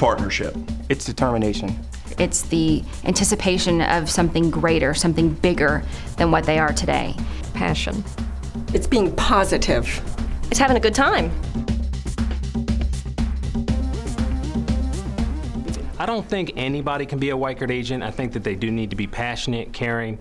partnership. It's determination. It's the anticipation of something greater, something bigger than what they are today. Passion. It's being positive. It's having a good time. I don't think anybody can be a Weichert agent. I think that they do need to be passionate, caring,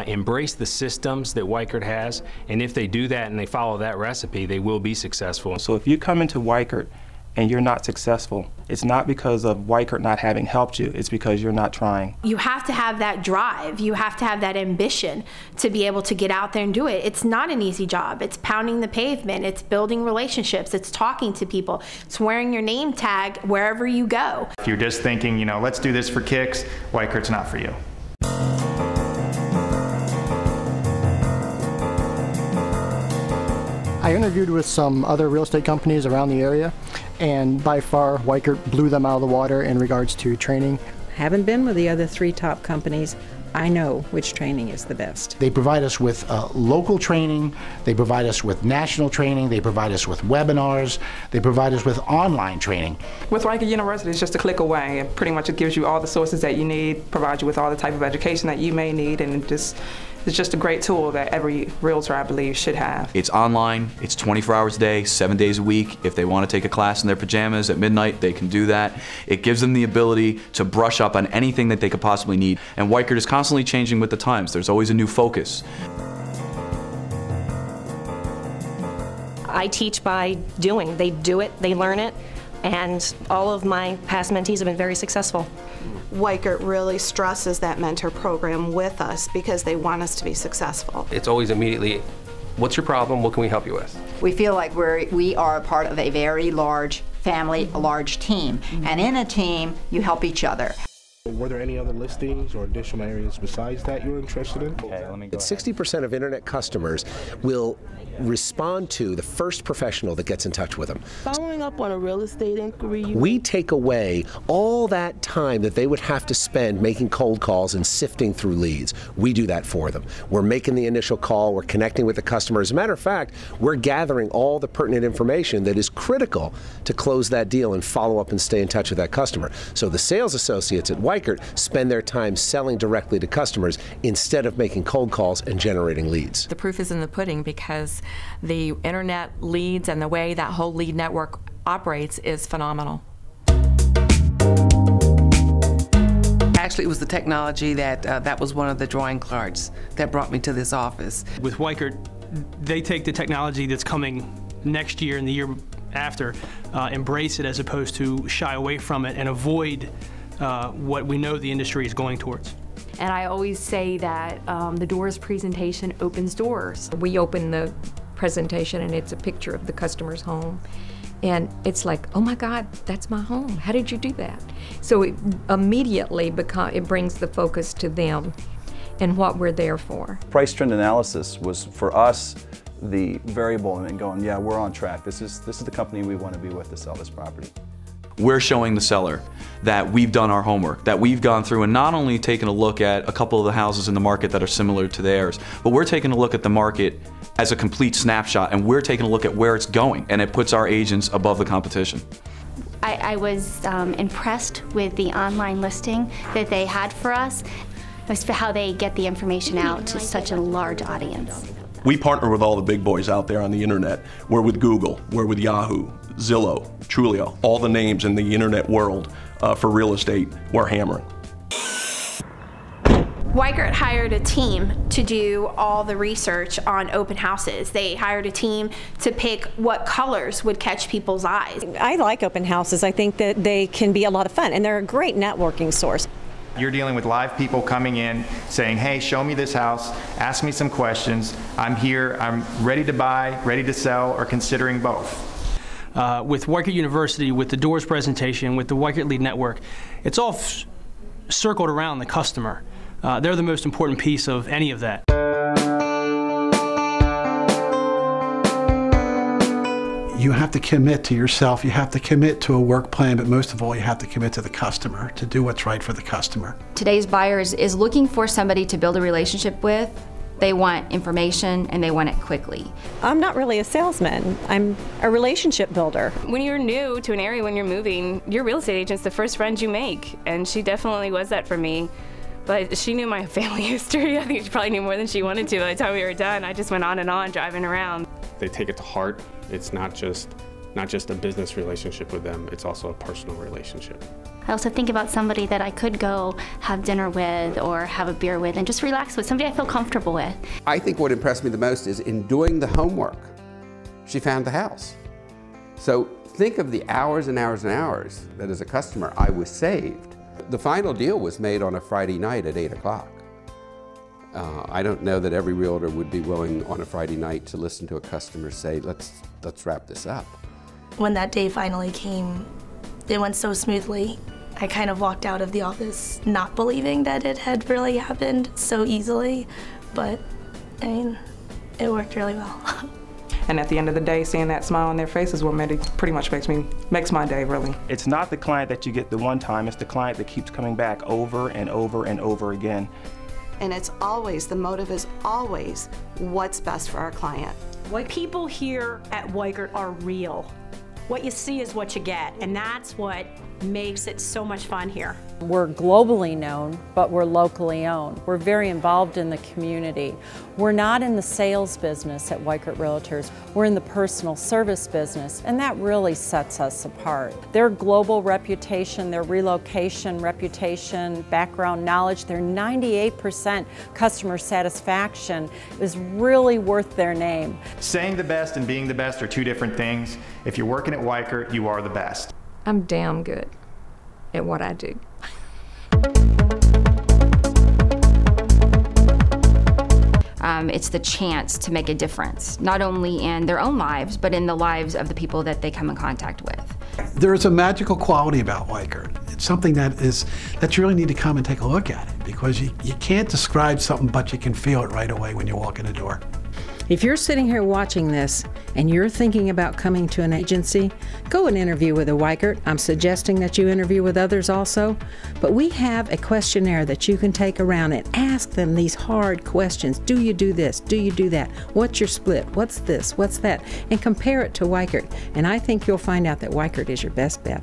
embrace the systems that Weichert has, and if they do that and they follow that recipe, they will be successful. So if you come into Weichert and you're not successful, it's not because of Weichert not having helped you, it's because you're not trying. You have to have that drive, you have to have that ambition to be able to get out there and do it. It's not an easy job. It's pounding the pavement, it's building relationships, it's talking to people, it's wearing your name tag wherever you go. If you're just thinking, you know, let's do this for kicks, Weichert's not for you. I interviewed with some other real estate companies around the area, and by far Weichert blew them out of the water in regards to training. Haven't been with the other 3 top companies. I know which training is the best. They provide us with local training, they provide us with national training, they provide us with webinars, they provide us with online training. With Weichert University, it's just a click away. It pretty much it gives you all the sources that you need, provides you with all the type of education that you may need, and it's just a great tool that every realtor, I believe, should have. It's online, it's 24 hours a day, 7 days a week. If they want to take a class in their pajamas at midnight, they can do that. It gives them the ability to brush up on anything that they could possibly need. And Weichert is constantly changing with the times. There's always a new focus. I teach by doing. They do it, they learn it, and all of my past mentees have been very successful. Weichert really stresses that mentor program with us because they want us to be successful. It's always immediately, what's your problem? What can we help you with? We feel like we are a part of a very large family, a large team. And in a team, you help each other. Were there any other listings or additional areas besides that you're interested in? Okay, 60% of internet customers will respond to the first professional that gets in touch with them. Following up on a real estate inquiry. We take away all that time that they would have to spend making cold calls and sifting through leads. We do that for them. We're making the initial call, we're connecting with the customer. As a matter of fact, we're gathering all the pertinent information that is critical to close that deal and follow up and stay in touch with that customer. So the sales associates at Weichert spend their time selling directly to customers instead of making cold calls and generating leads. The proof is in the pudding because the internet leads and the way that whole lead network operates is phenomenal. Actually, it was the technology that was one of the drawing cards that brought me to this office. With Weichert, they take the technology that's coming next year and the year after, embrace it as opposed to shy away from it and avoid what we know the industry is going towards. And I always say that the doors presentation opens doors. We open the presentation and it's a picture of the customer's home. And it's like, oh my God, that's my home. How did you do that? So it immediately it brings the focus to them and what we're there for. Price trend analysis was, for us, the variable in going, yeah, we're on track. This is the company we want to be with to sell this property. We're showing the seller that we've done our homework, that we've gone through and not only taken a look at a couple of the houses in the market that are similar to theirs, but we're taking a look at the market as a complete snapshot, and we're taking a look at where it's going, and it puts our agents above the competition. I was impressed with the online listing that they had for us, as to how they get the information out to such a large audience. We partner with all the big boys out there on the internet. We're with Google, we're with Yahoo, Zillow, Trulia, all the names in the internet world for real estate, we're hammering. Weichert hired a team to do all the research on open houses. They hired a team to pick what colors would catch people's eyes. I like open houses. I think that they can be a lot of fun, and they're a great networking source. You're dealing with live people coming in saying, hey, show me this house, ask me some questions, I'm here, I'm ready to buy, ready to sell, or considering both. With Weichert University, with the doors presentation, with the Weichert Lead Network, it's all circled around the customer. They're the most important piece of any of that. You have to commit to yourself, you have to commit to a work plan, but most of all, you have to commit to the customer, to do what's right for the customer. Today's buyer is looking for somebody to build a relationship with They want information and they want it quickly. I'm not really a salesman. I'm a relationship builder. When you're new to an area, when you're moving, your real estate agent's the first friend you make, and she definitely was that for me. But she knew my family history. I think she probably knew more than she wanted to. By the time we were done, I just went on and on driving around. They take it to heart. It's not just a business relationship with them, it's also a personal relationship. I also think about somebody that I could go have dinner with or have a beer with and just relax with, somebody I feel comfortable with. I think what impressed me the most is in doing the homework, she found the house. So think of the hours and hours and hours that as a customer I was saved. The final deal was made on a Friday night at 8 o'clock. I don't know that every realtor would be willing on a Friday night to listen to a customer say, let's wrap this up. When that day finally came, it went so smoothly. I kind of walked out of the office not believing that it had really happened so easily, but I mean, it worked really well. And at the end of the day, seeing that smile on their face is what pretty much makes my day, really. It's not the client that you get the one time, it's the client that keeps coming back over and over and over again. And it's always, the motive is always what's best for our client. What people here at Weichert are real. What you see is what you get, and that's what makes it so much fun here. We're globally known, but we're locally owned. We're very involved in the community. We're not in the sales business at Weichert Realtors. We're in the personal service business, and that really sets us apart. Their global reputation, their relocation reputation, background knowledge, their 98% customer satisfaction is really worth their name. Saying the best and being the best are two different things. If you're working at Weichert, you are the best. I'm damn good at what I do. It's the chance to make a difference, not only in their own lives, but in the lives of the people that they come in contact with. There's a magical quality about Weichert. It's something that you really need to come and take a look at it, because you can't describe something, but you can feel it right away when you walk in the door. If you're sitting here watching this and you're thinking about coming to an agency, go and interview with a Weichert. I'm suggesting that you interview with others also, but we have a questionnaire that you can take around and ask them these hard questions. Do you do this? Do you do that? What's your split? What's this? What's that? And compare it to Weichert. And I think you'll find out that Weichert is your best bet.